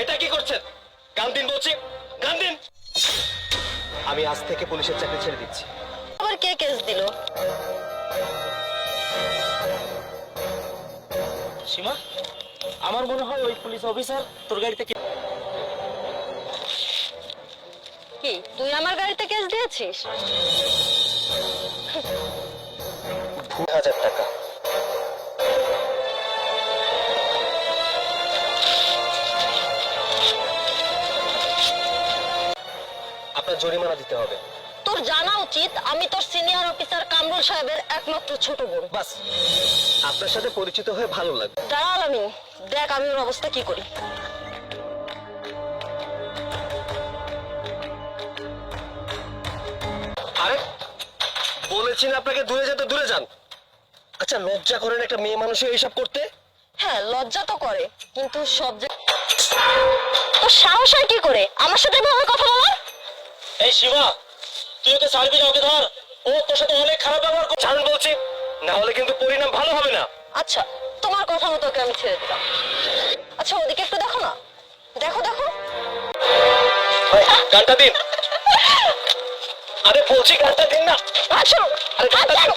এটা কি করছেন? গান দিন বলছি, গান দিন। আমি আজ থেকে পুলিশের চাকরি ছেড়ে দিচ্ছি। আবার কে কেস দিল? সীমা, আমার মনে হয় ওই পুলিশ অফিসার তোর গাড়িতে কি তুই আমার গাড়িতে কেস দিয়েছিস? 2000 টাকা। আপনার জরিমানা দিতে হবে। তোর জানা উচিত আমি তোর সিনিয়র অফিসার কামরুল সাহেবের একমাত্র ছোট বোন। বাস, আপনার সাথে পরিচিত হয়ে ভালো লাগবে। দাঁড়াল আমি, দেখ আমি ওর অবস্থা কি করি। আরে বলেছি না আপনাকে দূরে যেতে, দূরে যান। আচ্ছা, লজ্জা করেন একটা মেয়ে মানুষের এইসব করতে? হ্যাঁ লজ্জা তো করে, কিন্তু সব তোর সাহস হয় কি করে আমার সাথে এভাবে কথা বলার? এই সীমা, তুই ওকে ছাড়বি না, ওকে ধর। ও তোর সাথে অনেক খারাপ ব্যবহার করছে। ছাড়ুন বলছি, না হলে কিন্তু পরিণাম ভালো হবে না। আচ্ছা তোমার কথা মতো ওকে আমি ছেড়ে দিলাম। আচ্ছা ওদিকে একটু দেখো না, দেখো দেখো। গানটা দিন। আরে বলছি গানটা দিন না। আচ্ছা আরে গানটা দিন।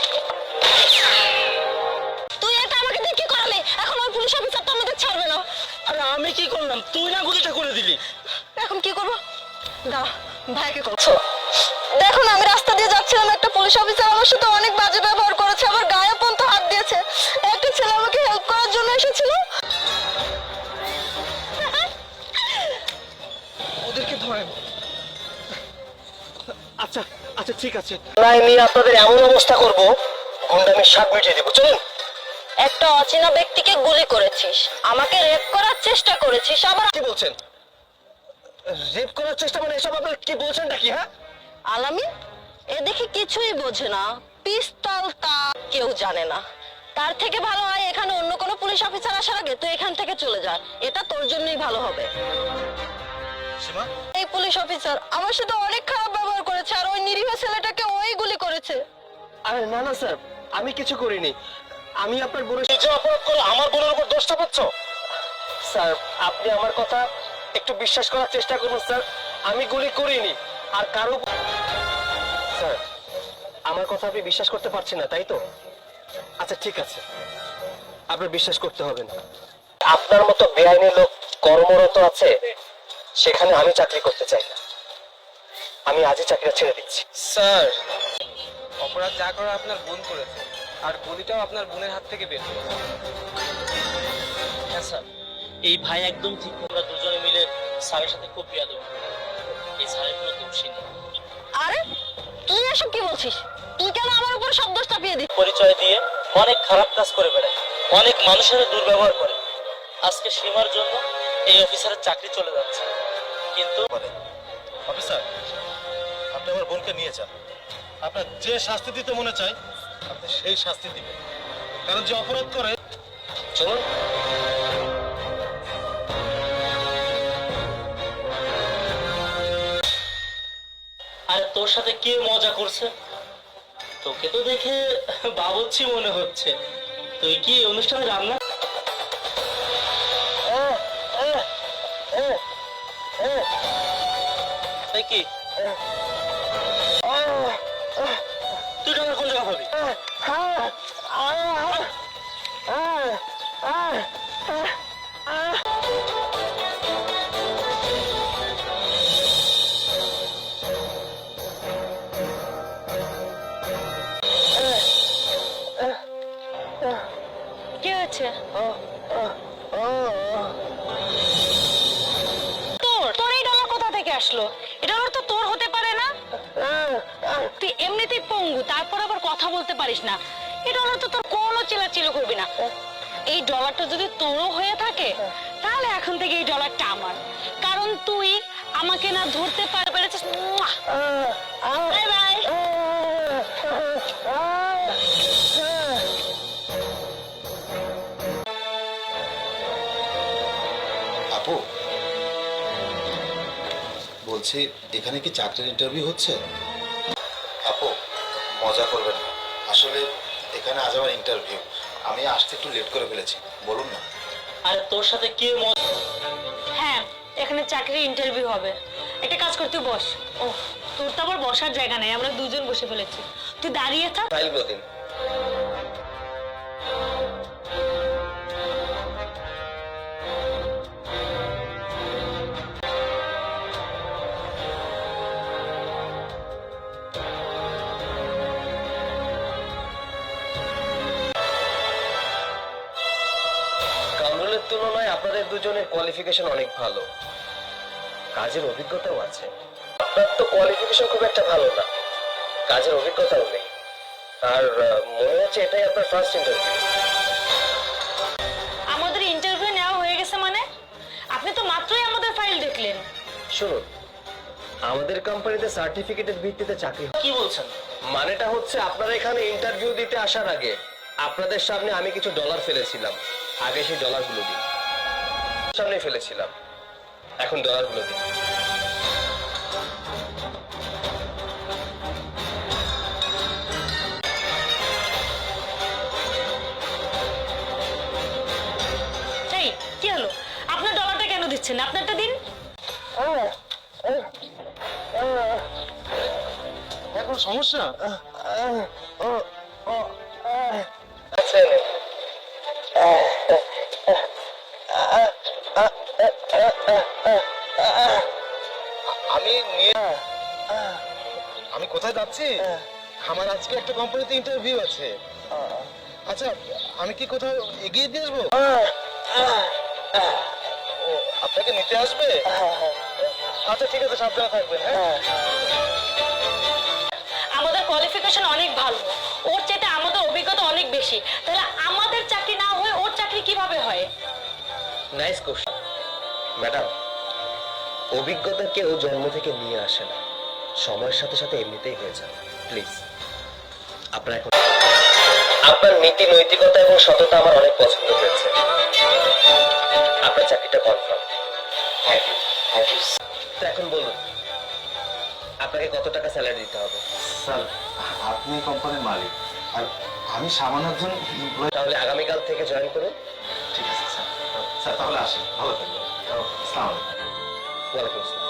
তুই এটা আমাকে দিয়ে কি করালি? এখন ওই পুলিশ অফিসার তো আমাদের ছাড়বে না। আরে আমি কি করলাম? তুই না গুলিটা করে দিলি। এখন কি করবো? দাঁড়া, ভাইকে করছো। দেখো না আমি রাস্তা দিয়ে যাচ্ছিলাম, একটা পুলিশ অফিসার আমার সাথে অনেক বাজে ব্যবহার করেছে, আমার গায়ে পর্যন্ত হাত দিয়েছে। একটা ছেলে আমাকে হেল্প করার জন্য এসেছিল। ওদেরকে ধরেন। আচ্ছা আচ্ছা ঠিক আছে, নাই নিয়ে আপনাদের এমন অবস্থা করব, গুন্ডামির স্বাদ মিটিয়ে দেবো। চলুন। একটা অচেনা ব্যক্তিকে গুলি করেছিস, আমাকে রেপ করার চেষ্টা করেছিস, আবার কি বলছেন? রেপ করার চেষ্টা মানে এসব আপনারা কি বলছেন নাকি? হ্যাঁ আলামিন এ দেখে কিছুই বোঝে না, পিস্তল তা কেউ জানে না। তার থেকে ভালো হয় এখানে অন্য কোনো পুলিশ অফিসার আসার আগে তুই এখান থেকে চলে যা, এটা তোর জন্যই ভালো হবে। সীমা, এই পুলিশ অফিসার আমার সাথে অনেক খারাপ ব্যবহার করেছে, আর ওই নিরীহ ছেলেটাকে ওই গুলি করেছে। আরে না না স্যার, আমি কিছু করিনি। আমি আপনার বোনের যে অপরাধ করে আমার বোনের উপর দোষটা পাচ্ছ। স্যার আপনি আমার কথা একটু বিশ্বাস করার চেষ্টা করুন স্যার, আমি গুলি করিনি। আর কারো, স্যার আমার কথা আপনি বিশ্বাস করতে পারছেন না তাই তো? আচ্ছা ঠিক আছে, আপনার বিশ্বাস করতে হবে না। আপনার মতো বেআইনি লোক কর্মরত আছে সেখানে আমি চাকরি করতে চাই না। আমি আজই চাকরিটা ছেড়ে দিচ্ছি। স্যার, অপরাধ যা করা আপনার বোন করেছে, আর গুলিটাও আপনার বোনের হাত থেকে বের হয়েছে। হ্যাঁ স্যার, এই ভাই একদম ঠিক। আমরা দুজনে মিলে স্যারের সাথে খুব বিয়াদব। এই স্যারের কোনো দোষই নেই। আরে তুই এসব কি বলছিস? তুই কেন আমার উপর সব দোষ চাপিয়ে দিস? পরিচয় দিয়ে অনেক খারাপ কাজ করে বেড়ায়, অনেক মানুষের দুর্ব্যবহার করে। আজকে সীমার জন্য এই অফিসারের চাকরি চলে যাচ্ছে, কিন্তু অফিসার আপনি আমার বোনকে নিয়ে যান। আপনার যে শাস্তি দিতে মনে চায় আপনি সেই শাস্তি দিবেন, কারণ যে অপরাধ করে। চলুন। আর তোর সাথে কে মজা করছে? তোকে তো দেখে বাবুর্চি মনে হচ্ছে। তুই কি এই অনুষ্ঠানে রান্না? তাই কি তুই টাকা কোন জায়গা পাবি? কি হয়েছে? তোর তোর এই ডলার কোথা থেকে আসলো? এই ডলার তো তোর হতে পারে না। তুই এমনিতেই পঙ্গু, তারপর আবার কথা বলতে পারিস না। এই ডলার তো তোর কোনো চিল্লাচিল্লি করবি না। এই ডলারটা যদি তোরও হয়ে থাকে তাহলে এখন থেকে এই ডলারটা আমার, কারণ তুই আমাকে না ধরতে পেরেছিস। Bye bye. আপু, বলছি এখানে কি চাকরির ইন্টারভিউ হচ্ছে? আপু মজা করবেন না, আসলে এখানে আজ আমার ইন্টারভিউ। আমি আসতে একটু লেট করে ফেলেছি, বলুন না। আর তোর সাথে কে হ্যাঁ এখানে চাকরির ইন্টারভিউ হবে। একটা কাজ কর, তুই বস। ও, তোর তো আবার বসার জায়গা নেই, আমরা দুজন বসে ফেলেছি। তুই দাঁড়িয়ে থাক। ফাইলগুলো দিন। কামরুলের তুলনায় আপনাদের দুজনের কোয়ালিফিকেশন অনেক ভালো, কাজের অভিজ্ঞতাও আছে। আপনার তো কোয়ালিফিকেশন খুব একটা ভালো না, কাজের অভিজ্ঞতাও নেই, আর মনে হচ্ছে এটাই আপনার ফার্স্ট ইন্টারভিউ। আমাদের ইন্টারভিউ নেওয়া হয়ে গেছে মানে? আপনি তো মাত্রই আমাদের ফাইল দেখলেন। শুনুন, আমাদের কোম্পানিতে সার্টিফিকেটের ভিত্তিতে চাকরি হয়। কি বলছেন? মানেটা হচ্ছে আপনারা এখানে ইন্টারভিউ দিতে আসার আগে আপনাদের সামনে আমি কিছু ডলার ফেলেছিলাম, আগে সেই ডলারগুলো দিন। সামনে ফেলেছিলাম, এখন ডলারগুলো দিন। এই, কি হলো? আপনার ডলারটা কেন দিচ্ছেন? আপনারটা দিন। এখন সমস্যা? আচ্ছা, নেন। আমি কোথায় যাচ্ছি? আমার আজকে একটা কোম্পানিতে ইন্টারভিউ আছে। আচ্ছা, আমি কি কোথাও এগিয়ে দিয়ে আসবো? আপনাকে নিতে আসবে? আচ্ছা ঠিক আছে, সাবধানে থাকবেন। হ্যাঁ, আমাদের কোয়ালিফিকেশন অনেক ভালো, ওর চাইতে আমাদের অভিজ্ঞতা অনেক বেশি। তাহলে আমাদের চাকরি না হয়ে ওর চাকরি কিভাবে হয়? Nice question madam. অভিজ্ঞতা কেউ জন্ম থেকে নিয়ে আসে না, সময়ের সাথে সাথে এমনিতেই হয়ে যায়। প্লিজ আপনার এখন আপনার নীতি নৈতিকতা এবং সততা আমার অনেক পছন্দ হয়েছে। আপনার চাকরিটা কনফার্ম। তো এখন বলুন, আপনাকে কত টাকা স্যালারি দিতে হবে? স্যার আপনি কোম্পানির মালিক আর আমি সামান্য একজন এমপ্লয়ি। তাহলে আগামীকাল থেকে জয়েন করুন। ঠিক আছে স্যার। স্যার তাহলে আসেন, ভালো থাকবেন। আসসালামু আলাইকুম। ওয়ালাইকুম আসসালাম।